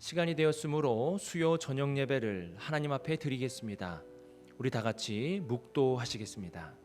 시간이 되었으므로 수요 저녁 예배를 하나님 앞에 드리겠습니다. 우리 다 같이 묵도하시겠습니다.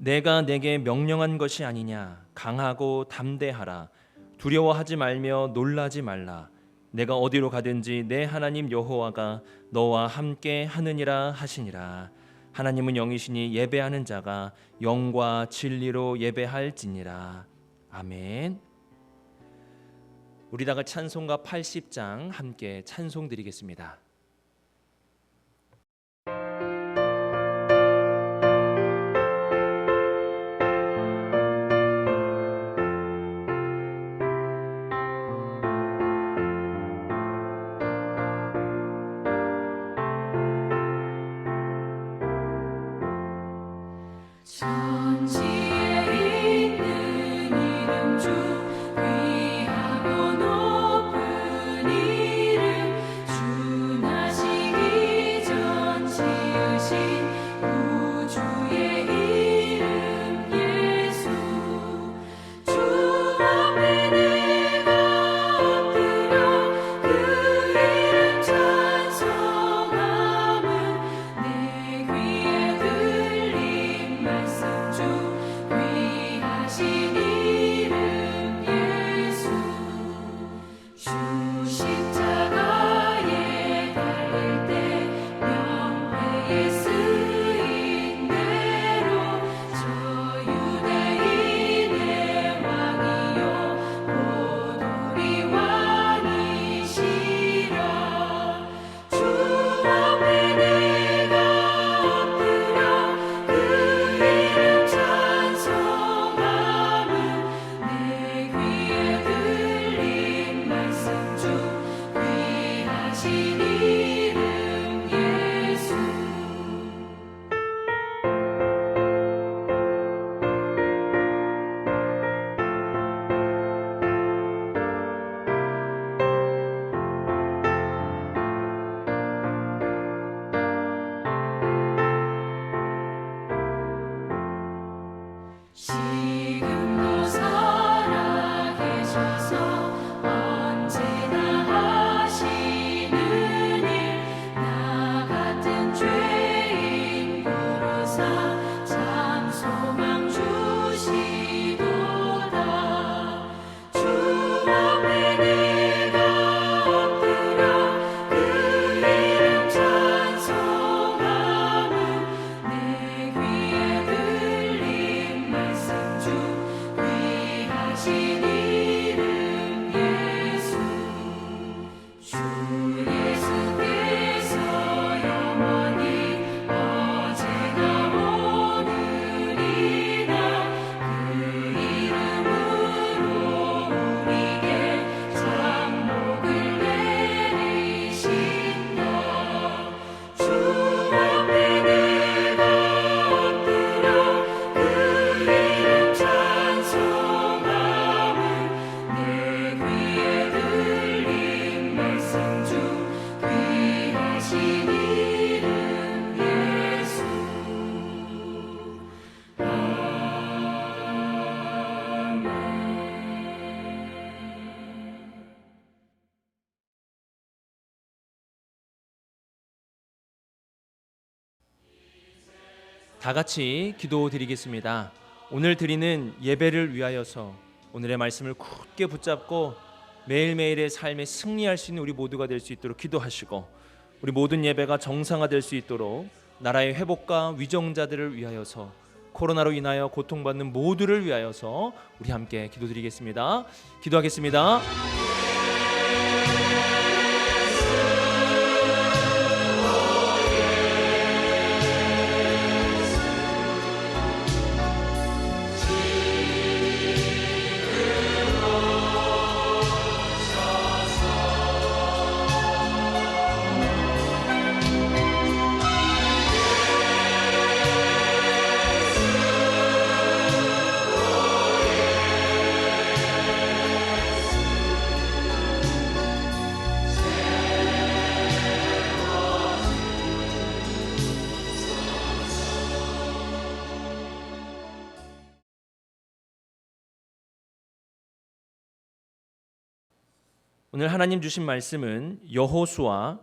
내가 내게 명령한 것이 아니냐. 강하고 담대하라. 두려워하지 말며 놀라지 말라. 내가 어디로 가든지 내 하나님 여호와가 너와 함께 하느니라 하시니라. 하나님은 영이시니 예배하는 자가 영과 진리로 예배할지니라. 아멘. 우리 다 같이 찬송가 80장 함께 찬송 드리겠습니다. 천지에 있는 이름 중 귀하고 높은 이름 주 나시기 전 지으신 구주의 이름 예수 주 앞에 내가 엎드려 그 이름 찬송함은 내 귀에 들린 말씀 중 귀하신 이름 예수 주 십자가에 달릴 때 명패에 쓰인 대로 저 유대인의 왕이요 보돌이 왕이시라 주 앞에 내가 엎드려 그 이름 찬송함은 내 귀에 들린 말씀 중 귀하신 이름 예수 지금도 살아계셔서 언제나 하시는 일 나 같은 죄인 부르사 참 소망 주시도다 주 앞에 내가 엎드려 그 이름 찬송함은 내 귀에 들린 말씀 중 귀하신 이름 예수 주 예수께서 영원히 어제나 오늘이나 그 이름으로 우리에게 장목을 내리신다 주 앞에 내가 엎드려 그 이름 찬송함은 내 귀에 들린 말씀 중 귀하신 이름 예수 다 같이 기도드리겠습니다. 오늘 드리는 예배를 위하여서 오늘의 말씀을 굳게 붙잡고 매일매일의 삶에 승리할 수 있는 우리 모두가 될 수 있도록 기도하시고 우리 모든 예배가 정상화될 수 있도록 나라의 회복과 위정자들을 위하여서 코로나로 인하여 고통받는 모두를 위하여서 우리 함께 기도드리겠습니다. 기도하겠습니다. 오늘 하나님 주신 말씀은 여호수아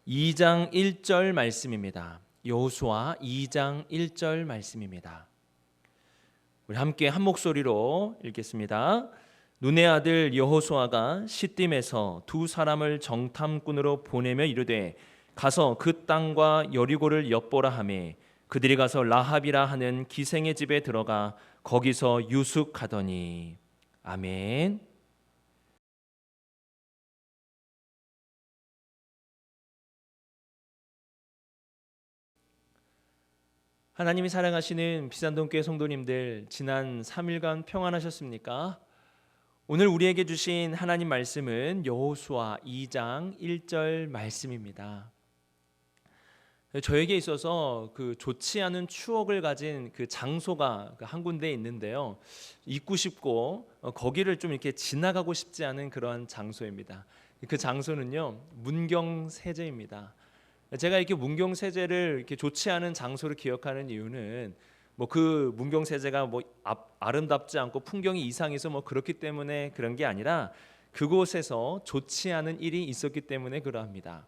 2장 1절 말씀입니다. 여호수아 2장 1절 말씀입니다. 우리 함께 한 목소리로 읽겠습니다. 눈의 아들 여호수아가 시딤에서 두 사람을 정탐꾼으로 보내며 이르되 가서 그 땅과 여리고를 엿보라 하매 그들이 가서 라합이라 하는 기생의 집에 들어가 거기서 유숙하더니. 아멘. 하나님이 사랑하시는 비산동교회 성도님들, 지난 3일간 평안하셨습니까? 오늘 우리에게 주신 하나님 말씀은 여호수아 2장 1절 말씀입니다. 저에게 있어서 그 좋지 않은 추억을 가진 그 장소가 한 군데 있는데요. 잊고 싶고 거기를 좀 이렇게 지나가고 싶지 않은 그러한 장소입니다. 그 장소는요, 문경세제입니다. 제가 이렇게 문경세제를 이렇게 좋지 않은 장소를 기억하는 이유는 뭐 그 문경세제가 뭐 아름답지 않고 풍경이 이상해서 뭐 그렇기 때문에 그런 게 아니라 그곳에서 좋지 않은 일이 있었기 때문에 그러합니다.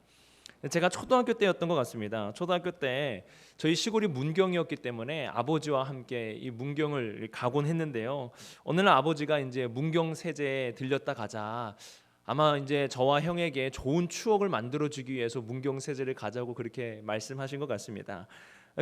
제가 초등학교 때였던 것 같습니다. 초등학교 때 저희 시골이 문경이었기 때문에 아버지와 함께 이 문경을 가곤 했는데요. 어느 날 아버지가 이제 문경세제에 들렸다 가자. 아마 이제 저와 형에게 좋은 추억을 만들어주기 위해서 문경세제를 가자고 그렇게 말씀하신 것 같습니다.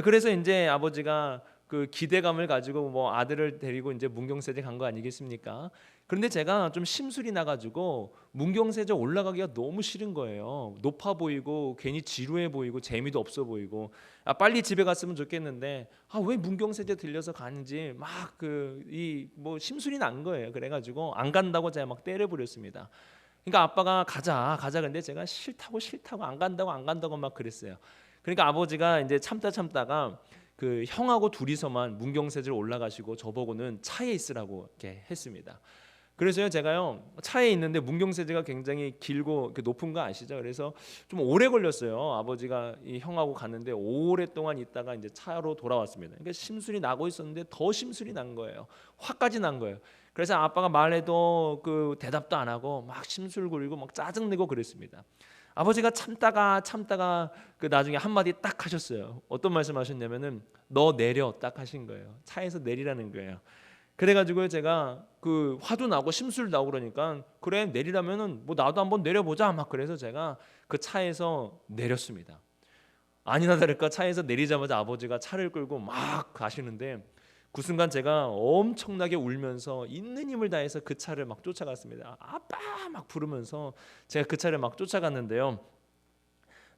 그래서 이제 아버지가 그 기대감을 가지고 뭐 아들을 데리고 이제 문경세제 간 거 아니겠습니까? 그런데 제가 좀 심술이 나가지고 문경세제 올라가기가 너무 싫은 거예요. 높아 보이고 괜히 지루해 보이고 재미도 없어 보이고 빨리 집에 갔으면 좋겠는데 왜 문경세제 들려서 가는지 막 그 이 뭐 심술이 난 거예요. 그래가지고 안 간다고 제가 막 때려버렸습니다. 그러니까 아빠가 가자 근데 제가 싫다고 안 간다고 막 그랬어요. 그러니까 아버지가 이제 참다가 그 형하고 둘이서만 문경세제를 올라가시고 저보고는 차에 있으라고 이렇게 했습니다. 그래서요 제가요 차에 있는데 문경세제가 굉장히 길고 높은 거 아시죠? 그래서 좀 오래 걸렸어요. 아버지가 이 형하고 갔는데 오랫동안 있다가 이제 차로 돌아왔습니다. 그러니까 심술이 나고 있었는데 더 심술이 난 거예요. 화까지 난 거예요. 그래서 아빠가 말해도 그 대답도 안 하고 막 심술 부리고 막 짜증내고 그랬습니다. 아버지가 참다가 그 나중에 한마디 딱 하셨어요. 어떤 말씀하셨냐면은 너 내려 딱 하신 거예요. 차에서 내리라는 거예요. 그래가지고 제가 그 화도 나고 심술 나고 그러니까 그래 내리라면은 뭐 나도 한번 내려보자 막 그래서 제가 그 차에서 내렸습니다. 아니나 다를까 차에서 내리자마자 아버지가 차를 끌고 막 가시는데 그 순간 제가 엄청나게 울면서 있는 힘을 다해서 그 차를 막 쫓아갔습니다. 아빠 막 부르면서 제가 그 차를 막 쫓아갔는데요.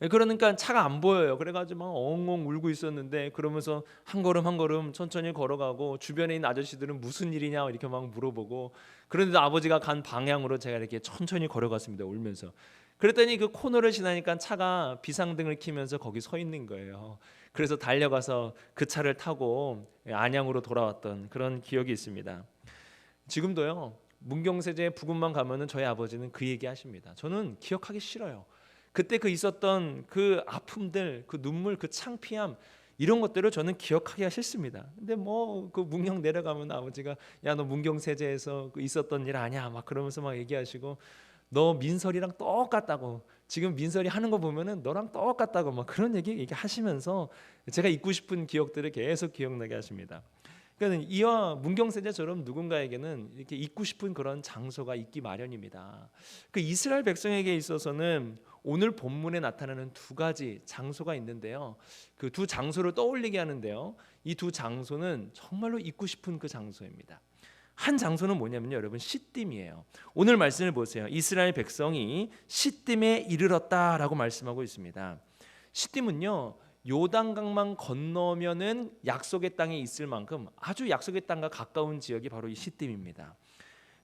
그러니까 차가 안 보여요. 그래가지고 막 엉엉 울고 있었는데 그러면서 한 걸음 천천히 걸어가고 주변에 있는 아저씨들은 무슨 일이냐 이렇게 막 물어보고 그런데 아버지가 간 방향으로 제가 이렇게 천천히 걸어갔습니다. 울면서. 그랬더니 그 코너를 지나니까 차가 비상등을 켜면서 거기 서 있는 거예요. 그래서 달려가서 그 차를 타고 안양으로 돌아왔던 그런 기억이 있습니다. 지금도요. 문경세제 부근만 가면은 저희 아버지는 그 얘기 하십니다. 저는 기억하기 싫어요. 그때 그 있었던 그 아픔들, 그 눈물, 그 창피함 이런 것들을 저는 기억하기가 싫습니다. 근데 뭐 그 문경 내려가면 아버지가 야 너 문경세제에서 그 있었던 일 아냐 막 그러면서 막 얘기하시고 너 민설이랑 똑같다고 지금 민설이 하는 거 보면은 너랑 똑같다고 막 그런 얘기하시면서 제가 잊고 싶은 기억들을 계속 기억나게 하십니다. 그러니까 이와 문경세제처럼 누군가에게는 이렇게 잊고 싶은 그런 장소가 있기 마련입니다. 그 이스라엘 백성에게 있어서는 오늘 본문에 나타나는 두 가지 장소가 있는데요. 그 두 장소를 떠올리게 하는데요. 이 두 장소는 정말로 잊고 싶은 그 장소입니다. 한 장소는 뭐냐면요, 여러분 시딤이에요. 오늘 말씀을 보세요. 이스라엘 백성이 시딤에 이르렀다라고 말씀하고 있습니다. 시딤은요, 요단강만 건너면은 약속의 땅에 있을 만큼 아주 약속의 땅과 가까운 지역이 바로 이 시딤입니다.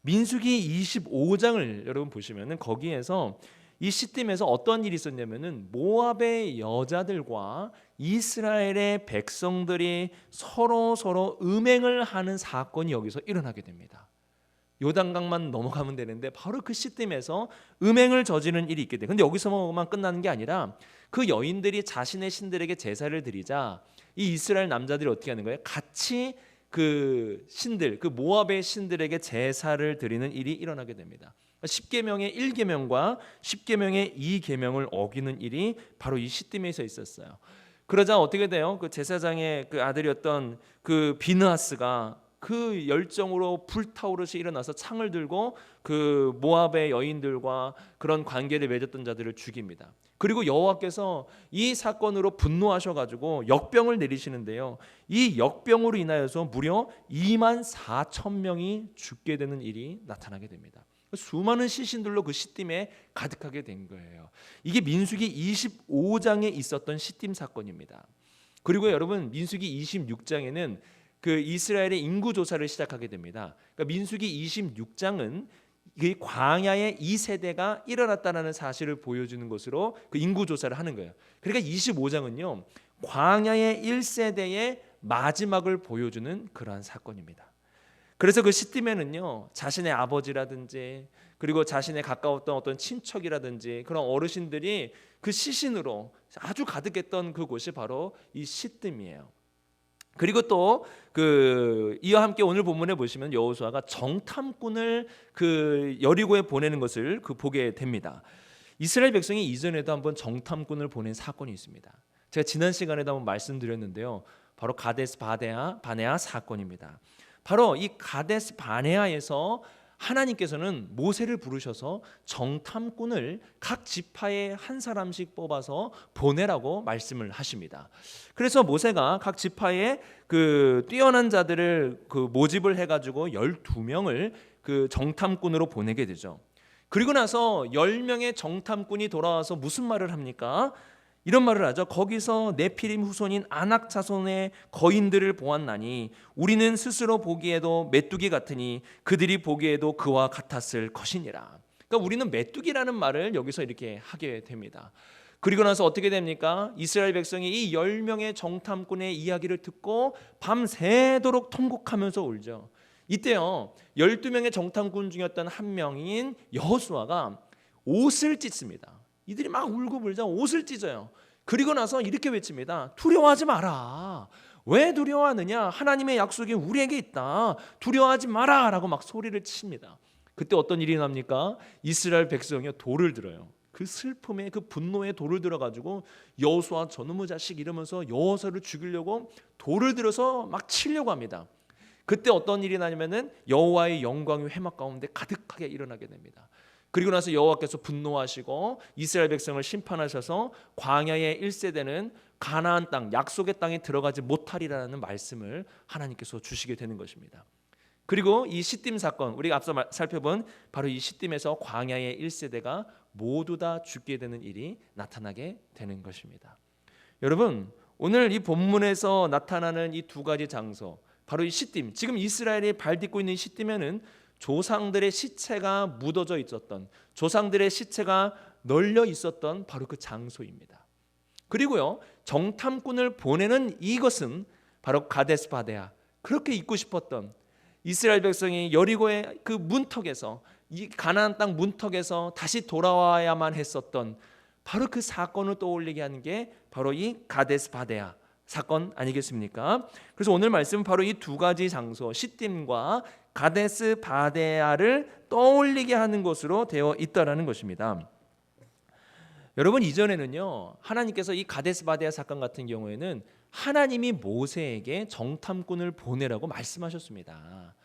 민수기 25장을 여러분 보시면은 거기에서 이 시딤에서 어떤 일이 있었냐면은 모압의 여자들과 이스라엘의 백성들이 서로 음행을 하는 사건이 여기서 일어나게 됩니다. 요단강만 넘어가면 되는데 바로 그 시딤에서 음행을 저지르는 일이 있게 돼요. 근데 여기서만 끝나는 게 아니라 그 여인들이 자신의 신들에게 제사를 드리자 이 이스라엘 남자들이 어떻게 하는 거예요? 같이 그 신들, 그 모압의 신들에게 제사를 드리는 일이 일어나게 됩니다. 십계명의 1계명과 십계명의 2계명을 어기는 일이 바로 이 시딤에서 있었어요. 그러자 어떻게 돼요? 그 제사장의 그 아들이었던 그 비느하스가 그 열정으로 불타오르시 일어나서 창을 들고 그 모압의 여인들과 그런 관계를 맺었던 자들을 죽입니다. 그리고 여호와께서 이 사건으로 분노하셔가지고 역병을 내리시는데요. 이 역병으로 인하여서 무려 2만 4천 명이 죽게 되는 일이 나타나게 됩니다. 수많은 시신들로 그 시딤에 가득하게 된 거예요. 이게 민수기 25장에 있었던 시딤 사건입니다. 그리고 여러분 민수기 26장에는 그 이스라엘의 인구 조사를 시작하게 됩니다. 그러니까 민수기 26장은 이 광야의 2세대가 일어났다는 사실을 보여주는 것으로 그 인구 조사를 하는 거예요. 그러니까 25장은요 광야의 1세대의 마지막을 보여주는 그러한 사건입니다. 그래서 그 시딤에는요 자신의 아버지라든지 그리고 자신의 가까웠던 어떤 친척이라든지 그런 어르신들이 그 시신으로 아주 가득했던 그곳이 바로 이 시딤이에요. 그리고 또 그 이와 함께 오늘 본문에 보시면 여호수아가 정탐꾼을 그 여리고에 보내는 것을 그 보게 됩니다. 이스라엘 백성이 이전에도 한번 정탐꾼을 보낸 사건이 있습니다. 제가 지난 시간에도 한번 말씀드렸는데요. 바로 가데스 바네아 사건입니다. 바로 이 가데스 바네아에서 하나님께서는 모세를 부르셔서 정탐꾼을 각 지파에 한 사람씩 뽑아서 보내라고 말씀을 하십니다. 그래서 모세가 각 지파에 그 뛰어난 자들을 그 모집을 해가지고 12명을 그 정탐꾼으로 보내게 되죠. 그리고 나서 10명의 정탐꾼이 돌아와서 무슨 말을 합니까? 이런 말을 하죠. 거기서 네피림 후손인 아낙 자손의 거인들을 보았나니 우리는 스스로 보기에도 메뚜기 같으니 그들이 보기에도 그와 같았을 것이니라. 그러니까 우리는 메뚜기라는 말을 여기서 이렇게 하게 됩니다. 그리고 나서 어떻게 됩니까? 이스라엘 백성이 이 10명의 정탐꾼의 이야기를 듣고 밤새도록 통곡하면서 울죠. 이때요 12명의 정탐꾼 중이었던 한 명인 여호수아가 옷을 찢습니다. 이들이 막 울고 불자 옷을 찢어요. 그리고 나서 이렇게 외칩니다. 두려워하지 마라. 왜 두려워하느냐? 하나님의 약속이 우리에게 있다. 두려워하지 마라 라고 막 소리를 칩니다. 그때 어떤 일이 납니까? 이스라엘 백성이 돌을 들어요. 그 슬픔에 그 분노에 돌을 들어가지고 여호수아 저놈의 자식 이러면서 여호수아를 죽이려고 돌을 들어서 막 치려고 합니다. 그때 어떤 일이 나냐면은 여호와의 영광이 회막 가운데 가득하게 일어나게 됩니다. 그리고 나서 여호와께서 분노하시고 이스라엘 백성을 심판하셔서 광야의 1세대는 가나안 땅 약속의 땅에 들어가지 못하리라는 말씀을 하나님께서 주시게 되는 것입니다. 그리고 이 시딤 사건 우리가 앞서 살펴본 바로 이 시딤에서 광야의 1세대가 모두 다 죽게 되는 일이 나타나게 되는 것입니다. 여러분 오늘 이 본문에서 나타나는 이 두 가지 장소 바로 이 시딤 지금 이스라엘이 발 딛고 있는 시딤에는 조상들의 시체가 묻어져 있었던 조상들의 시체가 널려 있었던 바로 그 장소입니다. 그리고요 정탐꾼을 보내는 이것은 바로 가데스 바네아 그렇게 있고 싶었던 이스라엘 백성이 여리고의 그 문턱에서 이 가나안 땅 문턱에서 다시 돌아와야만 했었던 바로 그 사건을 떠올리게 하는 게 바로 이 가데스 바네아 사건 아니겠습니까? 그래서 오늘 말씀은 바로 이 두 가지 장소 시딤과 가데스 바네아를 떠올리게 하는 것으로 되어 있다라는 것입니다. 여러분 이전에는요 하나님께서 이 가데스 바네아 사건 같은 경우에는 하나님이 모세에게 정탐꾼을 보내라고 말씀하셨습니다.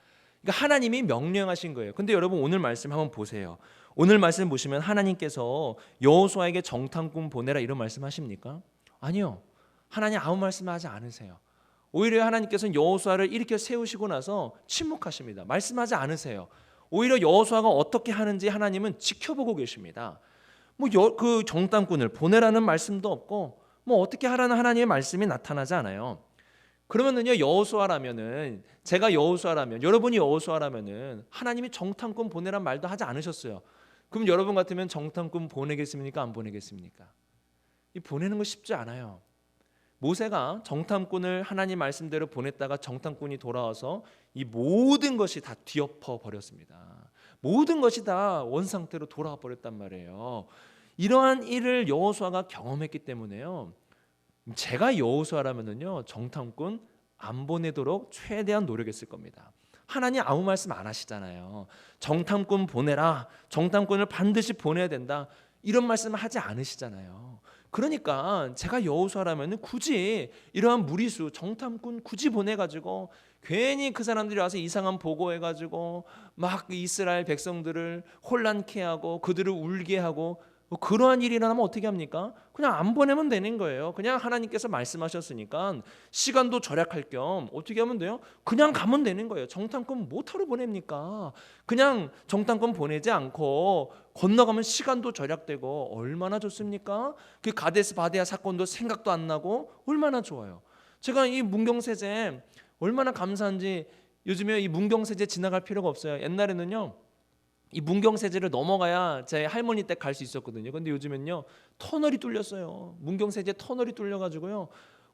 그러니까 하나님이 명령하신 거예요. 근데 여러분 오늘 말씀 한번 보세요. 오늘 말씀 보시면 하나님께서 여호수아에게 정탐꾼 보내라 이런 말씀하십니까? 아니요. 하나님 아무 말씀하지 않으세요. 오히려 하나님께서는 여호수아를 이렇게 세우시고 나서 침묵하십니다. 말씀하지 않으세요. 오히려 여호수아가 어떻게 하는지 하나님은 지켜보고 계십니다. 그 정탐꾼을 보내라는 말씀도 없고 어떻게 하라는 하나님의 말씀이 나타나지 않아요. 그러면은요 여호수아라면은 제가 여호수아라면 여러분이 여호수아라면은 하나님이 정탐꾼 보내란 말도 하지 않으셨어요. 그럼 여러분 같으면 정탐꾼 보내겠습니까? 안 보내겠습니까? 이 보내는 거 쉽지 않아요. 모세가 정탐꾼을 하나님 말씀대로 보냈다가 정탐꾼이 돌아와서 이 모든 것이 다 뒤엎어 버렸습니다. 모든 것이 다 원상태로 돌아와 버렸단 말이에요. 이러한 일을 여호수아가 경험했기 때문에요. 제가 여호수아라면은요 정탐꾼 안 보내도록 최대한 노력했을 겁니다. 하나님 아무 말씀 안 하시잖아요. 정탐꾼 보내라, 정탐꾼을 반드시 보내야 된다, 이런 말씀 하지 않으시잖아요. 그러니까 제가 여호수아라면 굳이 이러한 무리수 정탐꾼 굳이 보내가지고 괜히 그 사람들이 와서 이상한 보고해가지고 막 이스라엘 백성들을 혼란케 하고 그들을 울게 하고 뭐 그러한 일이 일어나면 어떻게 합니까? 그냥 안 보내면 되는 거예요. 그냥 하나님께서 말씀하셨으니까 시간도 절약할 겸 어떻게 하면 돼요? 그냥 가면 되는 거예요. 정탐꾼 뭐하러 보냅니까? 그냥 정탐꾼 보내지 않고 건너가면 시간도 절약되고 얼마나 좋습니까? 그 가데스 바네아 사건도 생각도 안 나고 얼마나 좋아요. 제가 이 문경세제 얼마나 감사한지, 요즘에 이 문경세제 지나갈 필요가 없어요. 옛날에는요 이 문경세제를 넘어가야 제 할머니 댁 갈 수 있었거든요. 근데 요즘엔요 터널이 뚫렸어요. 문경세제 터널이 뚫려가지고요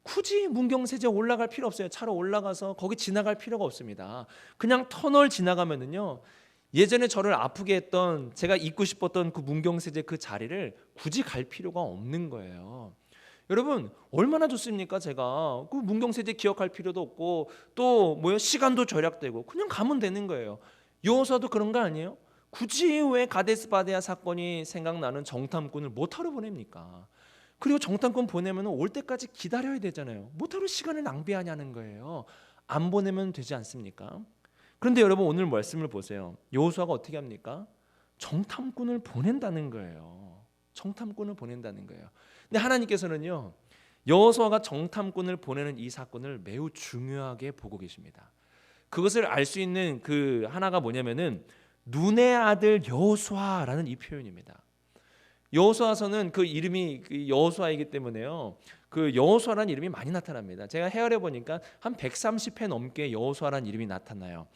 굳이 문경세제 올라갈 필요 없어요. 차로 올라가서 거기 지나갈 필요가 없습니다. 그냥 터널 지나가면은요 예전에 저를 아프게 했던, 제가 잊고 싶었던 그 문경세제 그 자리를 굳이 갈 필요가 없는 거예요. 여러분 얼마나 좋습니까? 제가 그 문경세제 기억할 필요도 없고 또 뭐요 시간도 절약되고 그냥 가면 되는 거예요. 여호수아도 그런 거 아니에요? 굳이 왜 가데스 바네아 사건이 생각나는 정탐꾼을 뭐하러 보냅니까? 그리고 정탐꾼 보내면 올 때까지 기다려야 되잖아요. 뭐하러 시간을 낭비하냐는 거예요. 안 보내면 되지 않습니까? 그런데 여러분 오늘 말씀을 보세요. 여호수아가 어떻게 합니까? 정탐꾼을 보낸다는 거예요. 정탐꾼을 보낸다는 거예요. 근데 하나님께서는요 여호수아가 정탐꾼을 보내는 이 사건을 매우 중요하게 보고 계십니다. 그것을 알 수 있는 그 하나가 뭐냐면은 눈의 아들 여호수아라는 이 표현입니다. 여호수아서는 그 이름이 여호수아이기 때문에요 그 여호수아라는 이름이 많이 나타납니다. 제가 헤아려 보니까 한 130회 넘게 여호수아라는 이름이 나타나요.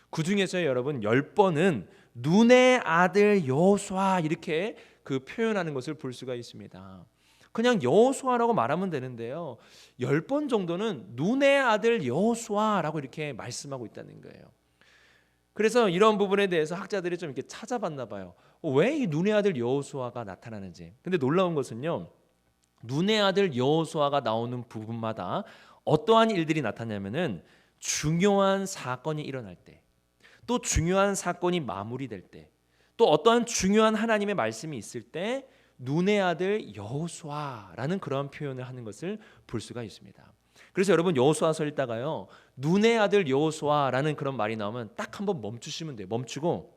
그 중에서 여러분 10번은 눈의 아들 여호수아 이렇게 그 표현하는 것을 볼 수가 있습니다. 그냥 여호수아라고 말하면 되는데요 10번 정도는 눈의 아들 여호수아라고 이렇게 말씀하고 있다는 거예요. 그래서 이런 부분에 대해서 학자들이 좀 이렇게 찾아봤나 봐요. 왜 이 눈의 아들 여호수아가 나타나는지. 근데 놀라운 것은요 눈의 아들 여호수아가 나오는 부분마다 어떠한 일들이 나타나냐면은 중요한 사건이 일어날 때, 또 중요한 사건이 마무리될 때, 또 어떠한 중요한 하나님의 말씀이 있을 때 눈의 아들 여호수아라는 그런 표현을 하는 것을 볼 수가 있습니다. 그래서 여러분 여호수아서 읽다가요 눈의 아들 여호수아라는 그런 말이 나오면 딱 한번 멈추시면 돼요. 멈추고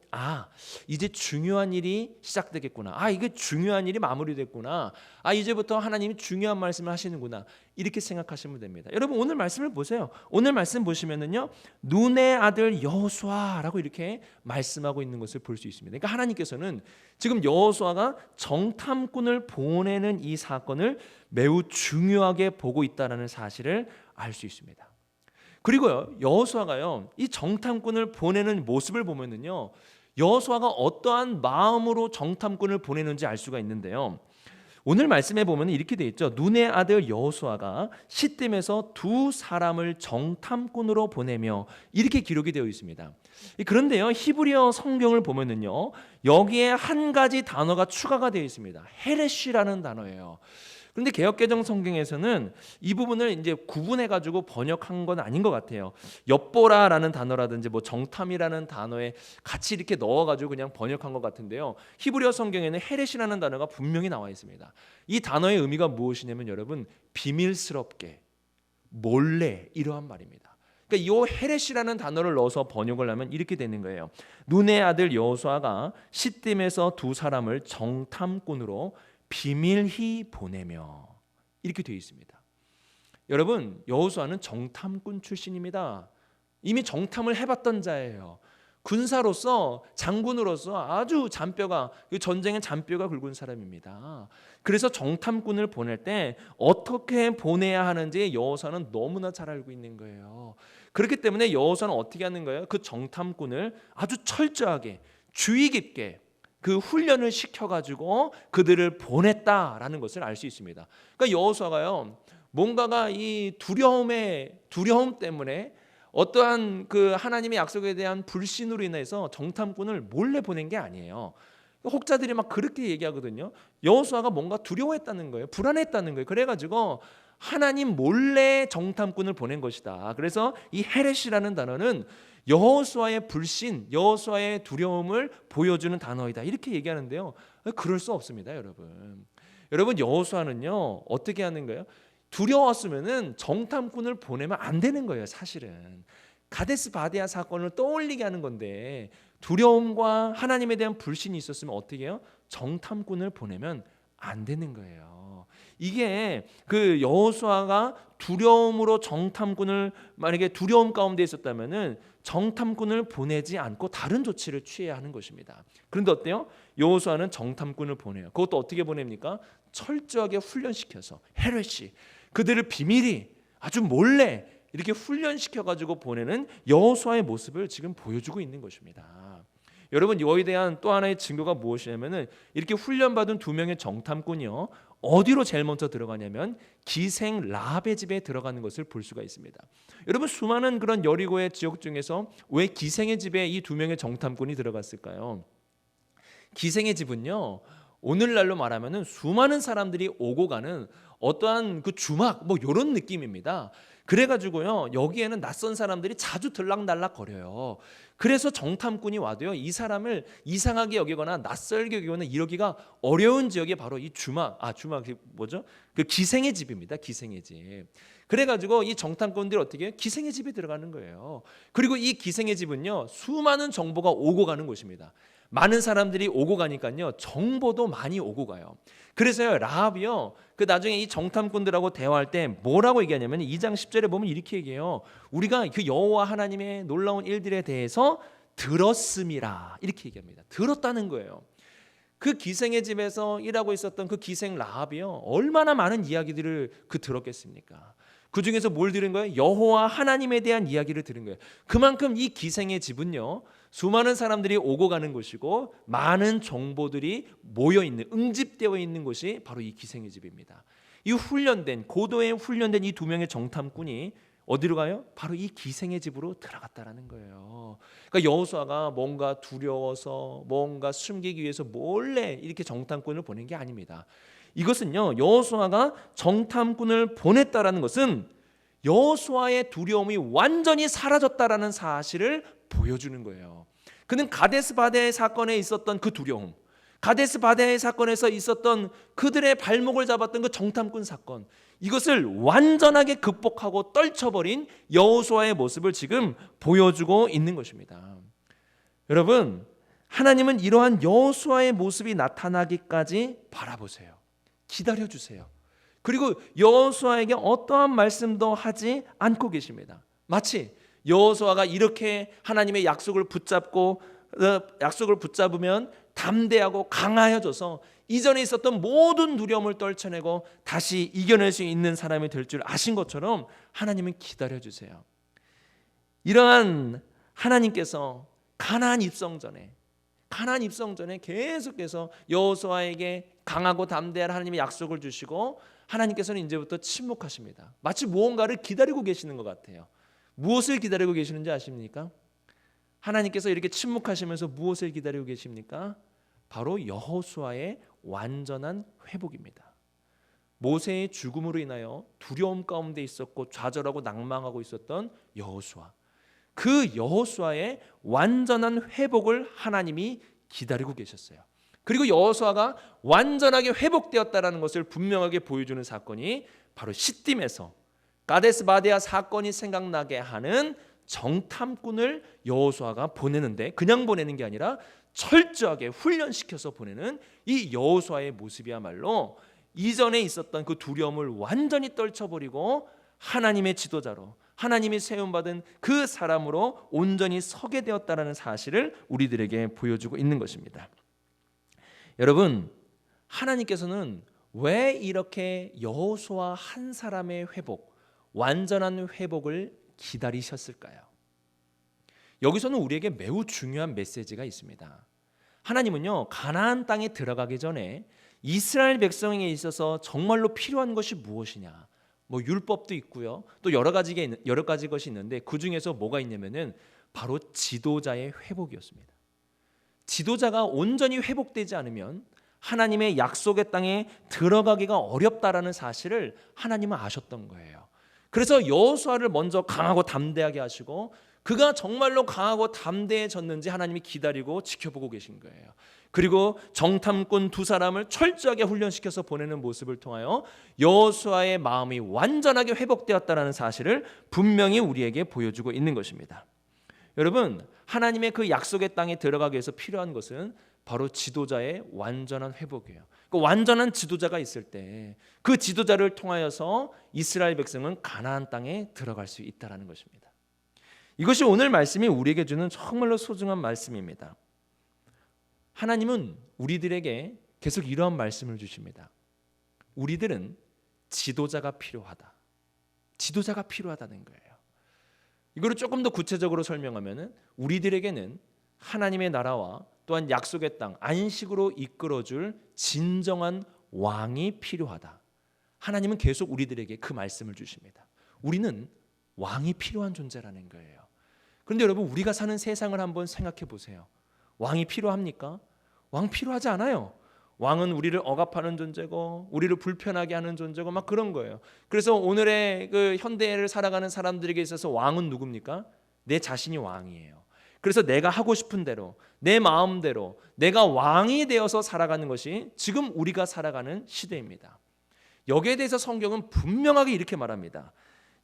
이제 중요한 일이 시작되겠구나. 이게 중요한 일이 마무리됐구나. 이제부터 하나님이 중요한 말씀을 하시는구나. 이렇게 생각하시면 됩니다. 여러분 오늘 말씀을 보세요. 오늘 말씀 보시면은요 눈의 아들 여호수아라고 이렇게 말씀하고 있는 것을 볼 수 있습니다. 그러니까 하나님께서는 지금 여호수아가 정탐꾼을 보내는 이 사건을 매우 중요하게 보고 있다는 사실을 알 수 있습니다. 그리고요 여호수아가요 이 정탐꾼을 보내는 모습을 보면은요 여호수아가 어떠한 마음으로 정탐꾼을 보내는지 알 수가 있는데요. 오늘 말씀에 보면 이렇게 돼 있죠. 눈의 아들 여호수아가 시딤에서 두 사람을 정탐꾼으로 보내며 이렇게 기록이 되어 있습니다. 그런데요 히브리어 성경을 보면은요 여기에 한 가지 단어가 추가가 되어 있습니다. 헤레시라는 단어예요. 그런데 개역개정 성경에서는 이 부분을 이제 구분해 가지고 번역한 건 아닌 것 같아요. 엿보라라는 단어라든지 뭐 정탐이라는 단어에 같이 이렇게 넣어 가지고 그냥 번역한 것 같은데요. 히브리어 성경에는 헤렛이라는 단어가 분명히 나와 있습니다. 이 단어의 의미가 무엇이냐면 여러분 비밀스럽게, 몰래 이러한 말입니다. 그러니까 이 헤렛이라는 단어를 넣어서 번역을 하면 이렇게 되는 거예요. 눈의 아들 여호수아가 시딤에서 두 사람을 정탐꾼으로 비밀히 보내며 이렇게 되어 있습니다. 여러분 여호수아는 정탐꾼 출신입니다. 이미 정탐을 해봤던 자예요. 군사로서 장군으로서 아주 잔뼈가 전쟁의 잔뼈가 굵은 사람입니다. 그래서 정탐꾼을 보낼 때 어떻게 보내야 하는지 여호수아는 너무나 잘 알고 있는 거예요. 그렇기 때문에 여호수아는 어떻게 하는 거예요? 그 정탐꾼을 아주 철저하게 주의 깊게 그 훈련을 시켜가지고 그들을 보냈다라는 것을 알 수 있습니다. 그러니까 여호수아가요 뭔가가 이 두려움 때문에 어떠한 그 하나님의 약속에 대한 불신으로 인해서 정탐꾼을 몰래 보낸 게 아니에요. 혹자들이 막 그렇게 얘기하거든요. 여호수아가 뭔가 두려워했다는 거예요. 불안했다는 거예요. 그래가지고 하나님 몰래 정탐꾼을 보낸 것이다. 그래서 이 헤렛이라는 단어는 여호수아의 불신, 여호수아의 두려움을 보여주는 단어이다. 이렇게 얘기하는데요. 그럴 수 없습니다, 여러분. 여러분, 여호수아는요 어떻게 하는 거예요? 두려웠으면은 정탐꾼을 보내면 안 되는 거예요, 사실은. 가데스 바데아 사건을 떠올리게 하는 건데 두려움과 하나님에 대한 불신이 있었으면 어떻게 해요? 정탐꾼을 보내면 안 되는 거예요. 이게 그 여호수아가 두려움으로 정탐꾼을, 만약에 두려움 가운데 있었다면은 정탐꾼을 보내지 않고 다른 조치를 취해야 하는 것입니다. 그런데 어때요? 여호수아는 정탐꾼을 보내요. 그것도 어떻게 보냅니까? 철저하게 훈련시켜서 헤르시, 그들을 비밀히 아주 몰래 이렇게 훈련시켜 가지고 보내는 여호수아의 모습을 지금 보여주고 있는 것입니다. 여러분, 이거에 대한 또 하나의 증거가 무엇이냐면은 이렇게 훈련받은 두 명의 정탐꾼이요 어디로 제일 먼저 들어가냐면 기생 라합의 집에 들어가는 것을 볼 수가 있습니다. 여러분, 수많은 그런 여리고의 지역 중에서 왜 기생의 집에 이 두 명의 정탐꾼이 들어갔을까요? 기생의 집은요 오늘날로 말하면은 수많은 사람들이 오고 가는 어떠한 그 주막 뭐 이런 느낌입니다. 그래가지고요 여기에는 낯선 사람들이 자주 들락날락 거려요. 그래서 정탐꾼이 와도요 이 사람을 이상하게 여기거나 낯설게 여기거나 이러기가 어려운 지역이 바로 이 주막이 뭐죠? 그 기생의 집입니다. 기생의 집. 그래가지고 이 정탐꾼들이 어떻게 해요? 기생의 집에 들어가는 거예요. 그리고 이 기생의 집은요 수많은 정보가 오고 가는 곳입니다. 많은 사람들이 오고 가니까요 정보도 많이 오고 가요. 그래서요 라합이요 그 나중에 이 정탐꾼들하고 대화할 때 뭐라고 얘기하냐면 2장 10절에 보면 이렇게 얘기해요. 우리가 그 여호와 하나님의 놀라운 일들에 대해서 들었음이라, 이렇게 얘기합니다. 들었다는 거예요. 그 기생의 집에서 일하고 있었던 그 기생 라합이요 얼마나 많은 이야기들을 들었겠습니까? 그 중에서 뭘 들은 거예요? 여호와 하나님에 대한 이야기를 들은 거예요. 그만큼 이 기생의 집은요 수많은 사람들이 오고 가는 곳이고 많은 정보들이 모여 있는, 응집되어 있는 곳이 바로 이 기생의 집입니다. 이 고도에 훈련된 이 두 명의 정탐꾼이 어디로 가요? 바로 이 기생의 집으로 들어갔다라는 거예요. 그러니까 여호수아가 뭔가 두려워서 뭔가 숨기기 위해서 몰래 이렇게 정탐꾼을 보낸 게 아닙니다. 이것은요 여호수아가 정탐꾼을 보냈다라는 것은 여호수아의 두려움이 완전히 사라졌다라는 사실을 보여주는 거예요. 그는 가데스 바네아 사건에 있었던 그 두려움, 가데스 바네아 사건에서 있었던 그들의 발목을 잡았던 그 정탐꾼 사건, 이것을 완전하게 극복하고 떨쳐버린 여호수아의 모습을 지금 보여주고 있는 것입니다. 여러분, 하나님은 이러한 여호수아의 모습이 나타나기까지 바라보세요. 기다려주세요. 그리고 여호수아에게 어떠한 말씀도 하지 않고 계십니다. 마치 여호수아가 이렇게 하나님의 약속을 붙잡으면 담대하고 강하여져서 이전에 있었던 모든 두려움을 떨쳐내고 다시 이겨낼 수 있는 사람이 될 줄 아신 것처럼 하나님은 기다려주세요. 이러한 하나님께서 가나안 입성 전에 계속해서 여호수아에게 강하고 담대한 하나님의 약속을 주시고 하나님께서는 이제부터 침묵하십니다. 마치 무언가를 기다리고 계시는 것 같아요. 무엇을 기다리고 계시는지 아십니까? 하나님께서 이렇게 침묵하시면서 무엇을 기다리고 계십니까? 바로 여호수아의 완전한 회복입니다. 모세의 죽음으로 인하여 두려움 가운데 있었고 좌절하고 낭망하고 있었던 여호수아, 그 여호수아의 완전한 회복을 하나님이 기다리고 계셨어요. 그리고 여호수아가 완전하게 회복되었다라는 것을 분명하게 보여주는 사건이 바로 시딤에서 가데스 바네아 사건이 생각나게 하는 정탐꾼을 여호수아가 보내는데, 그냥 보내는 게 아니라 철저하게 훈련시켜서 보내는 이 여호수아의 모습이야말로 이전에 있었던 그 두려움을 완전히 떨쳐버리고 하나님의 지도자로, 하나님이 세움받은 그 사람으로 온전히 서게 되었다라는 사실을 우리들에게 보여주고 있는 것입니다. 여러분, 하나님께서는 왜 이렇게 여호수아 한 사람의 회복, 완전한 회복을 기다리셨을까요? 여기서는 우리에게 매우 중요한 메시지가 있습니다. 하나님은요, 가나안 땅에 들어가기 전에 이스라엘 백성에게 있어서 정말로 필요한 것이 무엇이냐, 뭐 율법도 있고요, 또 여러 가지 것이 있는데 그 중에서 뭐가 있냐면은 바로 지도자의 회복이었습니다. 지도자가 온전히 회복되지 않으면 하나님의 약속의 땅에 들어가기가 어렵다라는 사실을 하나님은 아셨던 거예요. 그래서 여호수아를 먼저 강하고 담대하게 하시고 그가 정말로 강하고 담대해졌는지 하나님이 기다리고 지켜보고 계신 거예요. 그리고 정탐꾼 두 사람을 철저하게 훈련시켜서 보내는 모습을 통하여 여호수아의 마음이 완전하게 회복되었다는 사실을 분명히 우리에게 보여주고 있는 것입니다. 여러분, 하나님의 그 약속의 땅에 들어가기 위해서 필요한 것은 바로 지도자의 완전한 회복이에요. 그 완전한 지도자가 있을 때 그 지도자를 통하여서 이스라엘 백성은 가나안 땅에 들어갈 수 있다는 것입니다. 이것이 오늘 말씀이 우리에게 주는 정말로 소중한 말씀입니다. 하나님은 우리들에게 계속 이러한 말씀을 주십니다. 우리들은 지도자가 필요하다. 지도자가 필요하다는 거예요. 이거를 조금 더 구체적으로 설명하면 우리들에게는 하나님의 나라와 또한 약속의 땅, 안식으로 이끌어줄 진정한 왕이 필요하다. 하나님은 계속 우리들에게 그 말씀을 주십니다. 우리는 왕이 필요한 존재라는 거예요. 그런데 여러분, 우리가 사는 세상을 한번 생각해 보세요. 왕이 필요합니까? 왕 필요하지 않아요. 왕은 우리를 억압하는 존재고 우리를 불편하게 하는 존재고 막 그런 거예요. 그래서 오늘의 그 현대를 살아가는 사람들에게 있어서 왕은 누굽니까? 내 자신이 왕이에요. 그래서 내가 하고 싶은 대로 내 마음대로 내가 왕이 되어서 살아가는 것이 지금 우리가 살아가는 시대입니다. 여기에 대해서 성경은 분명하게 이렇게 말합니다.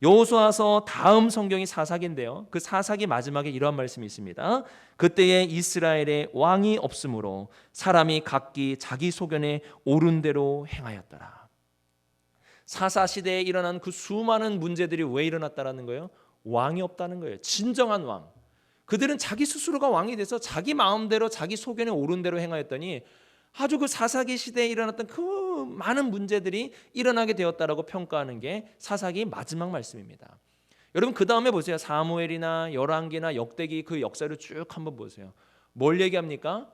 여호수아서 다음 성경이 사사기인데요. 그 사사기 마지막에 이러한 말씀이 있습니다. 그때에 이스라엘에 왕이 없으므로 사람이 각기 자기 소견에 옳은 대로 행하였더라. 사사 시대에 일어난 그 수많은 문제들이 왜 일어났다라는 거예요? 왕이 없다는 거예요. 진정한 왕. 그들은 자기 스스로가 왕이 돼서 자기 마음대로 자기 소견에 옳은 대로 행하였더니 아주 그 사사기 시대에 일어났던 그 많은 문제들이 일어나게 되었다라고 평가하는 게 사사기 마지막 말씀입니다. 여러분, 그 다음에 보세요. 사무엘이나 열왕기나 역대기 그 역사를 쭉 한번 보세요. 뭘 얘기합니까?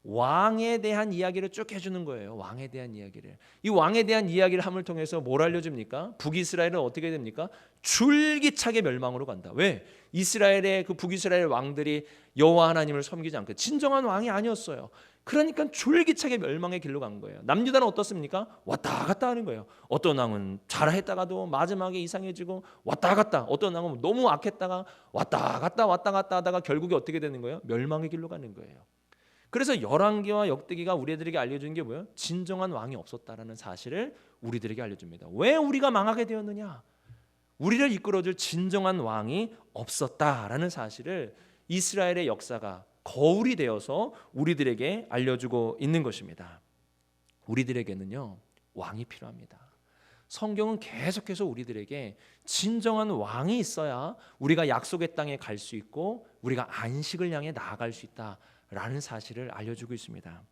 왕에 대한 이야기를 쭉 해주는 거예요. 왕에 대한 이야기를. 이 왕에 대한 이야기를 함을 통해서 뭘 알려줍니까? 북이스라엘은 어떻게 됩니까? 줄기차게 멸망으로 간다. 왜? 이스라엘의 그 북이스라엘 왕들이 여호와 하나님을 섬기지 않고 진정한 왕이 아니었어요. 그러니까 줄기차게 멸망의 길로 간 거예요. 남유다는 어떻습니까? 왔다 갔다 하는 거예요. 어떤 왕은 잘했다가도 마지막에 이상해지고 왔다 갔다. 어떤 왕은 너무 악했다가 왔다 갔다 하다가 결국에 어떻게 되는 거예요? 멸망의 길로 가는 거예요. 그래서 열왕기와 역대기가 우리들에게 알려주는 게 뭐예요? 진정한 왕이 없었다라는 사실을 우리들에게 알려줍니다. 왜 우리가 망하게 되었느냐? 우리를 이끌어줄 진정한 왕이 없었다라는 사실을 이스라엘의 역사가 거울이 되어서 우리들에게 알려주고 있는 것입니다. 우리들에게는요, 왕이 필요합니다. 성경은 계속해서 우리들에게 진정한 왕이 있어야 우리가 약속의 땅에 갈 수 있고 우리가 안식을 향해 나아갈 수 있다라는 사실을 알려주고 있습니다.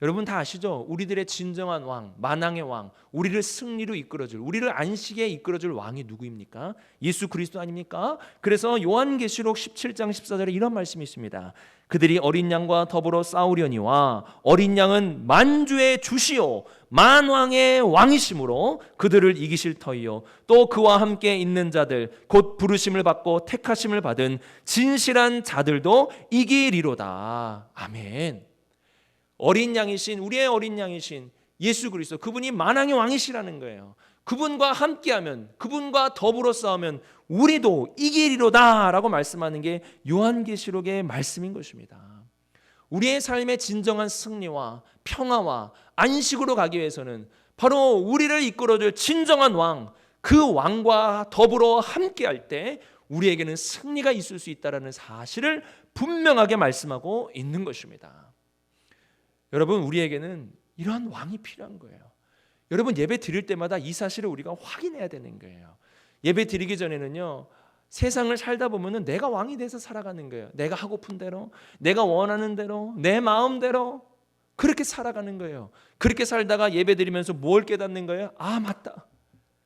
여러분 다 아시죠? 우리들의 진정한 왕, 만왕의 왕, 우리를 승리로 이끌어줄, 우리를 안식에 이끌어줄 왕이 누구입니까? 예수 그리스도 아닙니까? 그래서 요한계시록 17장 14절에 이런 말씀이 있습니다. 그들이 어린 양과 더불어 싸우려니와 어린 양은 만주의 주시오 만왕의 왕이심으로 그들을 이기실 터이요 또 그와 함께 있는 자들 곧 부르심을 받고 택하심을 받은 진실한 자들도 이기리로다. 아멘. 어린 양이신 우리의 어린 양이신 예수 그리스도, 그분이 만왕의 왕이시라는 거예요. 그분과 함께하면, 그분과 더불어 싸우면 우리도 이기리로다라고 말씀하는 게 요한계시록의 말씀인 것입니다. 우리의 삶의 진정한 승리와 평화와 안식으로 가기 위해서는 바로 우리를 이끌어줄 진정한 왕, 그 왕과 더불어 함께할 때 우리에게는 승리가 있을 수 있다는 사실을 분명하게 말씀하고 있는 것입니다. 여러분, 우리에게는 이러한 왕이 필요한 거예요. 여러분, 예배 드릴 때마다 이 사실을 우리가 확인해야 되는 거예요. 예배 드리기 전에는요, 세상을 살다 보면은 내가 왕이 돼서 살아가는 거예요. 내가 하고픈 대로, 내가 원하는 대로, 내 마음대로 그렇게 살아가는 거예요. 그렇게 살다가 예배 드리면서 뭘 깨닫는 거예요? 아, 맞다.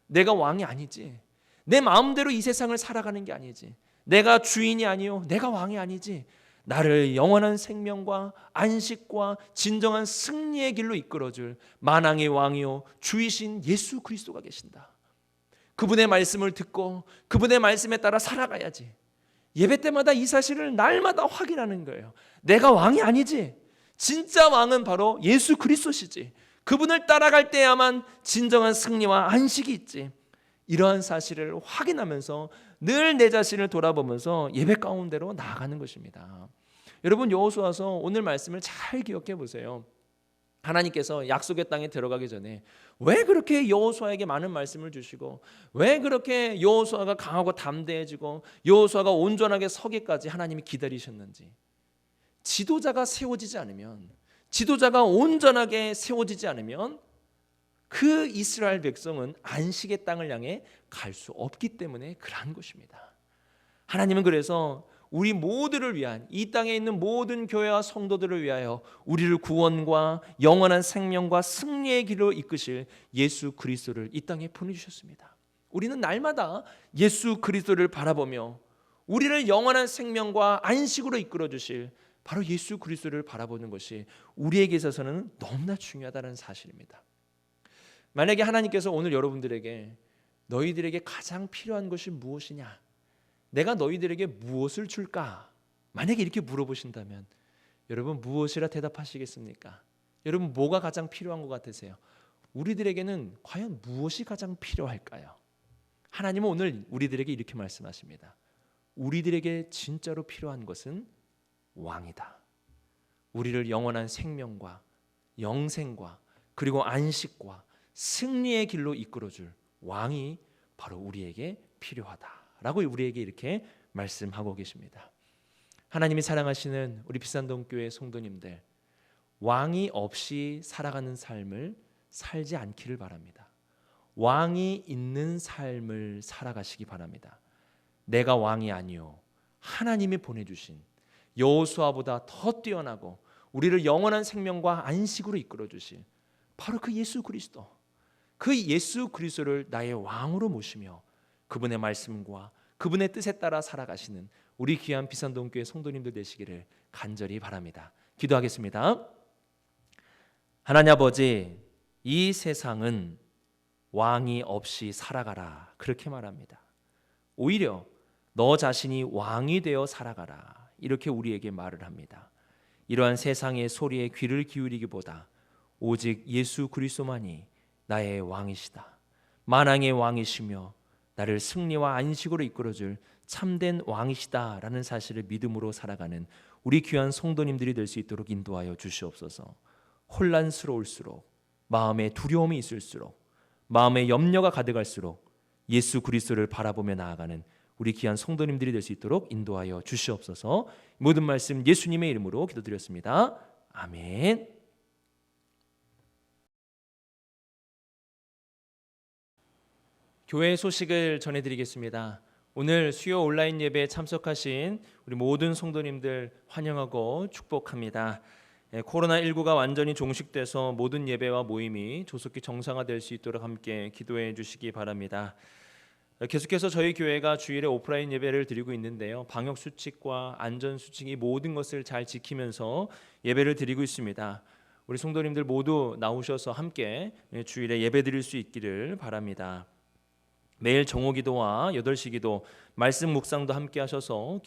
내가 왕이 아니지. 내 마음대로 이 세상을 살아가는 게 아니지. 내가 주인이 아니요, 내가 왕이 아니지. 나를 영원한 생명과 안식과 진정한 승리의 길로 이끌어줄 만왕의 왕이요 주이신 예수 그리스도가 계신다. 그분의 말씀을 듣고 그분의 말씀에 따라 살아가야지. 예배 때마다 이 사실을 날마다 확인하는 거예요. 내가 왕이 아니지. 진짜 왕은 바로 예수 그리스도시지. 그분을 따라갈 때야만 진정한 승리와 안식이 있지. 이러한 사실을 확인하면서 늘 내 자신을 돌아보면서 예배 가운데로 나아가는 것입니다. 여러분, 여호수아서 오늘 말씀을 잘 기억해 보세요. 하나님께서 약속의 땅에 들어가기 전에 왜 그렇게 여호수아에게 많은 말씀을 주시고, 왜 그렇게 여호수아가 강하고 담대해지고 여호수아가 온전하게 서기까지 하나님이 기다리셨는지, 지도자가 세워지지 않으면, 지도자가 온전하게 세워지지 않으면 그 이스라엘 백성은 안식의 땅을 향해 갈 수 없기 때문에 그러한 것입니다. 하나님은 그래서 우리 모두를 위한, 이 땅에 있는 모든 교회와 성도들을 위하여 우리를 구원과 영원한 생명과 승리의 길로 이끄실 예수 그리스도를 이 땅에 보내주셨습니다. 우리는 날마다 예수 그리스도를 바라보며 우리를 영원한 생명과 안식으로 이끌어 주실 바로 예수 그리스도를 바라보는 것이 우리에게 있어서는 너무나 중요하다는 사실입니다. 만약에 하나님께서 오늘 여러분들에게 너희들에게 가장 필요한 것이 무엇이냐, 내가 너희들에게 무엇을 줄까, 만약에 이렇게 물어보신다면 여러분 무엇이라 대답하시겠습니까? 여러분 뭐가 가장 필요한 것 같으세요? 우리들에게는 과연 무엇이 가장 필요할까요? 하나님은 오늘 우리들에게 이렇게 말씀하십니다. 우리들에게 진짜로 필요한 것은 왕이다. 우리를 영원한 생명과 영생과 그리고 안식과 승리의 길로 이끌어줄 왕이 바로 우리에게 필요하다라고 우리에게 이렇게 말씀하고 계십니다. 하나님이 사랑하시는 우리 비산동교회 성도님들, 왕이 없이 살아가는 삶을 살지 않기를 바랍니다. 왕이 있는 삶을 살아가시기 바랍니다. 내가 왕이 아니요 하나님이 보내주신 여호수아보다 더 뛰어나고 우리를 영원한 생명과 안식으로 이끌어 주실 바로 그 예수 그리스도, 그 예수 그리스도를 나의 왕으로 모시며 그분의 말씀과 그분의 뜻에 따라 살아가시는 우리 귀한 비산동교회 성도님들 되시기를 간절히 바랍니다. 기도하겠습니다. 하나님 아버지, 이 세상은 왕이 없이 살아가라 그렇게 말합니다. 오히려 너 자신이 왕이 되어 살아가라 이렇게 우리에게 말을 합니다. 이러한 세상의 소리에 귀를 기울이기보다 오직 예수 그리스도만이 나의 왕이시다, 만왕의 왕이시며 나를 승리와 안식으로 이끌어줄 참된 왕이시다 라는 사실을 믿음으로 살아가는 우리 귀한 성도님들이 될 수 있도록 인도하여 주시옵소서. 혼란스러울수록, 마음에 두려움이 있을수록, 마음에 염려가 가득할수록 예수 그리스도를 바라보며 나아가는 우리 귀한 성도님들이 될 수 있도록 인도하여 주시옵소서. 모든 말씀 예수님의 이름으로 기도드렸습니다. 아멘. 교회 소식을 전해드리겠습니다. 오늘 수요 온라인 예배에 참석하신 우리 모든 성도님들 환영하고 축복합니다. 코로나19가 완전히 종식돼서 모든 예배와 모임이 조속히 정상화될 수 있도록 함께 기도해 주시기 바랍니다. 계속해서 저희 교회가 주일에 오프라인 예배를 드리고 있는데요, 방역 수칙과 안전 수칙 이 모든 것을 잘 지키면서 예배를 드리고 있습니다. 우리 성도님들 모두 나오셔서 함께 주일에 예배 드릴 수 있기를 바랍니다. 매일 정오기도와 8시 기도, 말씀 묵상도 함께 하셔서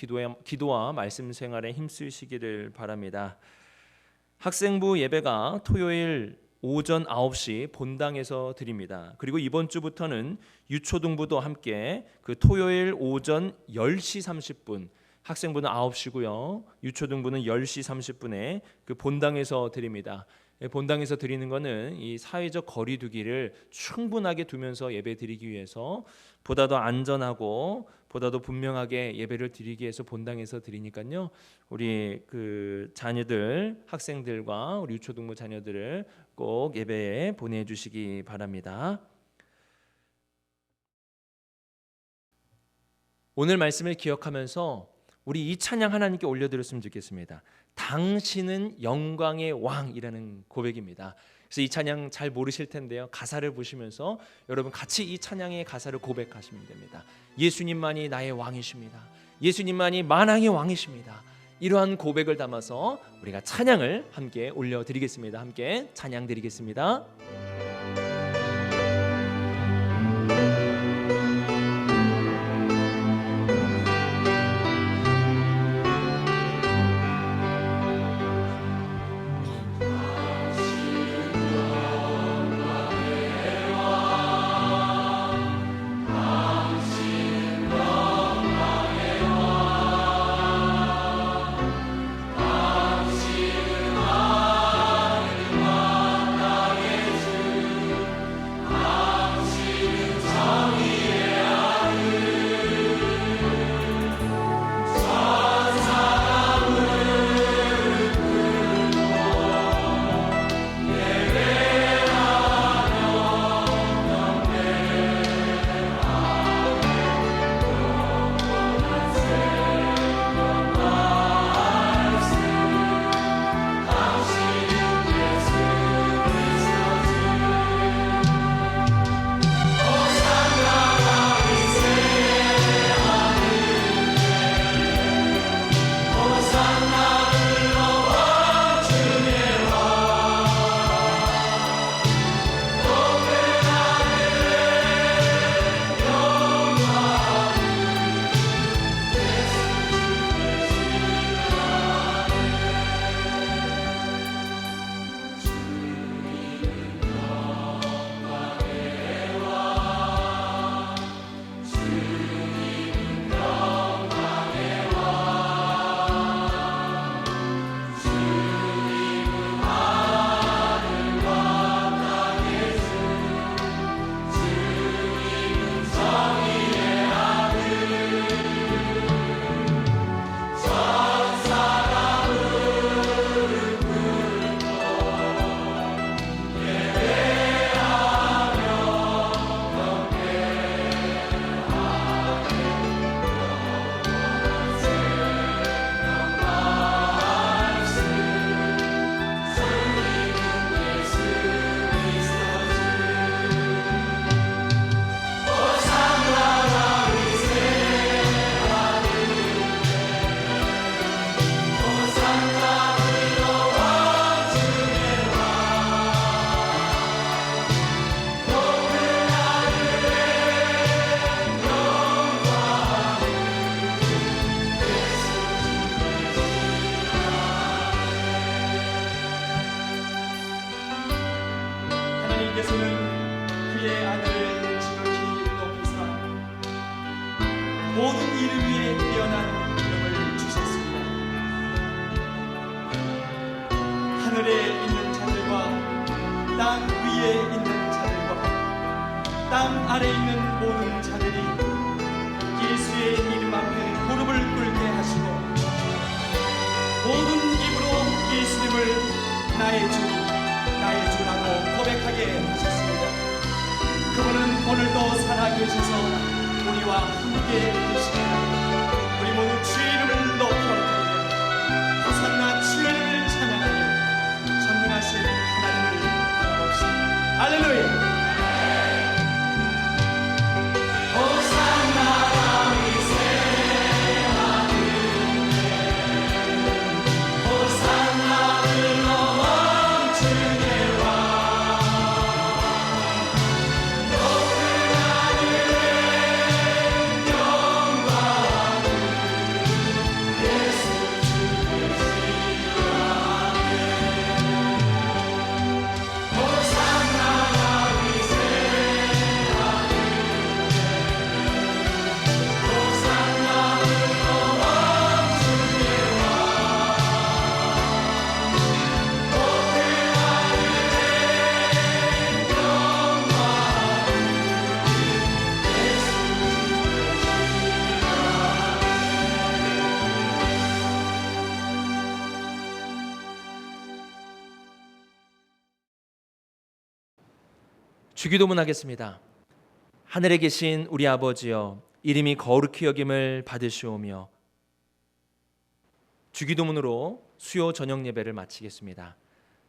기도와 말씀 생활에 힘쓰시기를 바랍니다. 학생부 예배가 토요일 오전 9시 본당에서 드립니다. 그리고 이번 주부터는 유초등부도 함께 그 토요일 오전 10시 30분, 학생부는 9시고요. 유초등부는 10시 30분에 그 본당에서 드립니다. 본당에서 드리는 것은 이 사회적 거리 두기를 충분하게 두면서 예배 드리기 위해서 보다 더 안전하고 보다 더 분명하게 예배를 드리기 위해서 본당에서 드리니까요. 우리 그 자녀들, 학생들과 우리 유초등부 자녀들을 꼭 예배에 보내주시기 바랍니다. 오늘 말씀을 기억하면서 우리 이 찬양 하나님께 올려드렸으면 좋겠습니다. 당신은 영광의 왕이라는 고백입니다. 그래서 이 찬양 잘 모르실 텐데요, 가사를 보시면서 여러분 같이 이 찬양의 가사를 고백하시면 됩니다. 예수님만이 나의 왕이십니다. 예수님만이 만왕의 왕이십니다. 이러한 고백을 담아서 우리가 찬양을 함께 올려드리겠습니다. 함께 찬양 드리겠습니다. 하나님께서는 그의 아들을 지극히 높이사 모든 이름 위에 뛰어난 이름을 주셨습니다. 하늘에 있는 자들과 땅 위에 있는 자들과 땅 아래에 있는 모든 자들이 예수의 이름 앞에 무릎을 꿇게 하시고 모든 입으로 예수님을 나의 주라고 고백하게 하셨습니다. 그분은 오늘도 살아계셔서 우리와 함께 계십니다. 우리 모두 주의 이름을 높여드리며 호산나 주의 이름을 찬양하며 전능하신 하나님을 바라봅시다. 할렐루야. 주기도문 하겠습니다. 하늘에 계신 우리 아버지여, 이름이 거룩히 여김을 받으시오며. 주기도문으로 수요 저녁 예배를 마치겠습니다.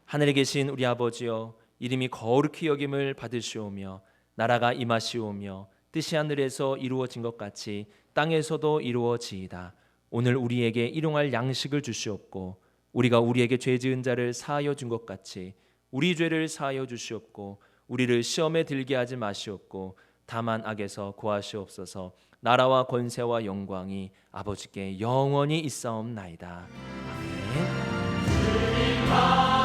하늘에 계신 우리 아버지여, 이름이 거룩히 여김을 받으시오며, 나라가 임하시오며, 뜻이 하늘에서 이루어진 것 같이 땅에서도 이루어지이다. 오늘 우리에게 일용할 양식을 주시옵고, 우리가 우리에게 죄 지은 자를 사하여 준 것 같이 우리 죄를 사하여 주시옵고, 우리를 시험에 들게 하지 마시옵고, 다만 악에서 구하시옵소서. 나라와 권세와 영광이 아버지께 영원히 있사옵나이다. 아멘.